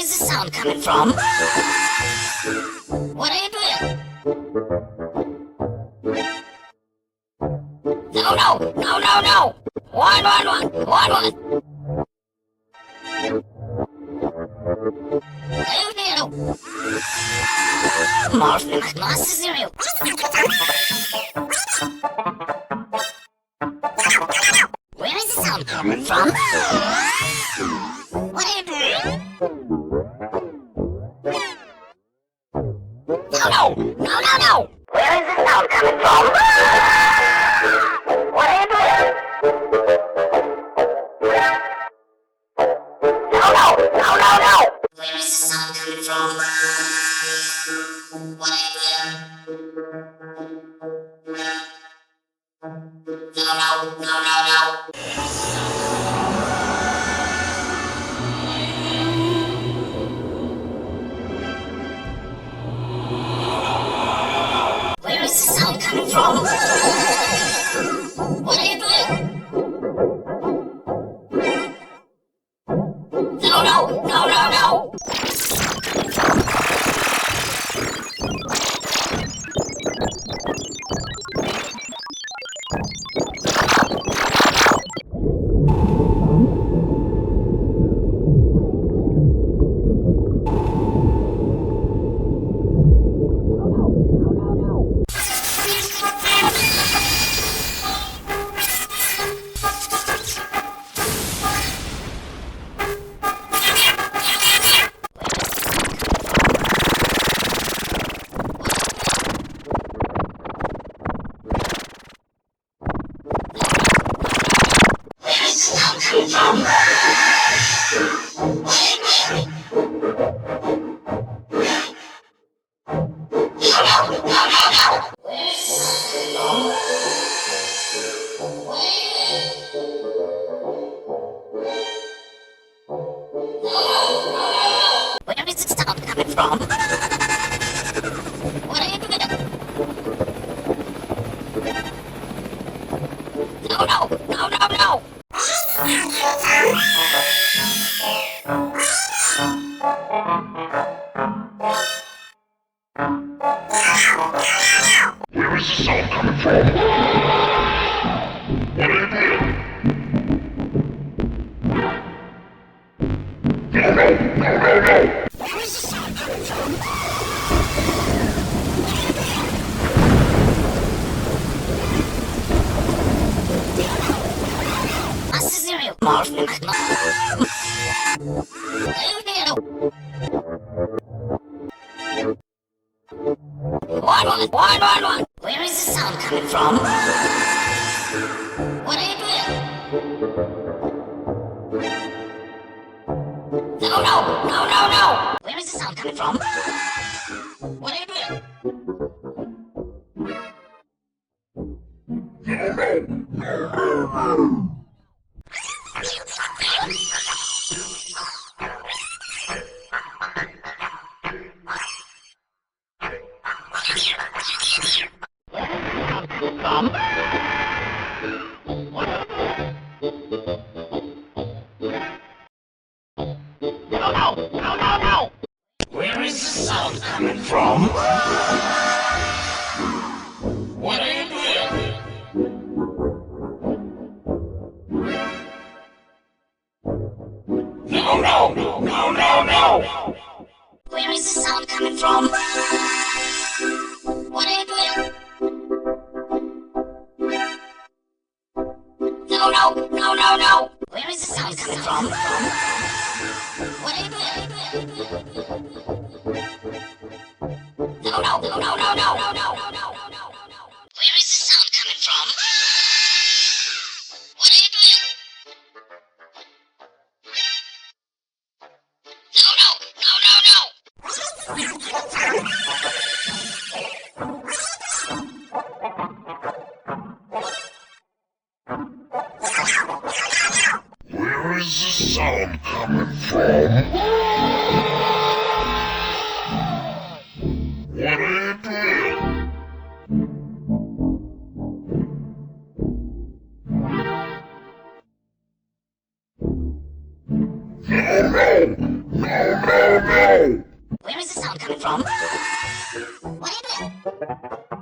is the sound coming from? What are you doing? No, no, no, no, no! One. Morphin Nazareno. Where is the sound coming from? What are you doing? No! Where is the sound coming from? What are you doing? No! Where is the sound coming from? What are you doing? No! Where is the sound coming from? What are you doing? No! Where is the sound coming from? What are you doing? No! Where is the sound coming from? What are you doing? No! Where is the sound coming from? Nazareno. One. Where is the sound coming from? What are you doing? No! Where is the sound coming from? What are you doing? No! No! Where is the sound coming from? What are you doing? No! Where is the sound coming from? What are you doing? No! Where is the sound coming from? What are you doing? No! Where is the sound coming from? What are you doing? Where is the sound coming from? What are you doing? No! coming from? What are you doing?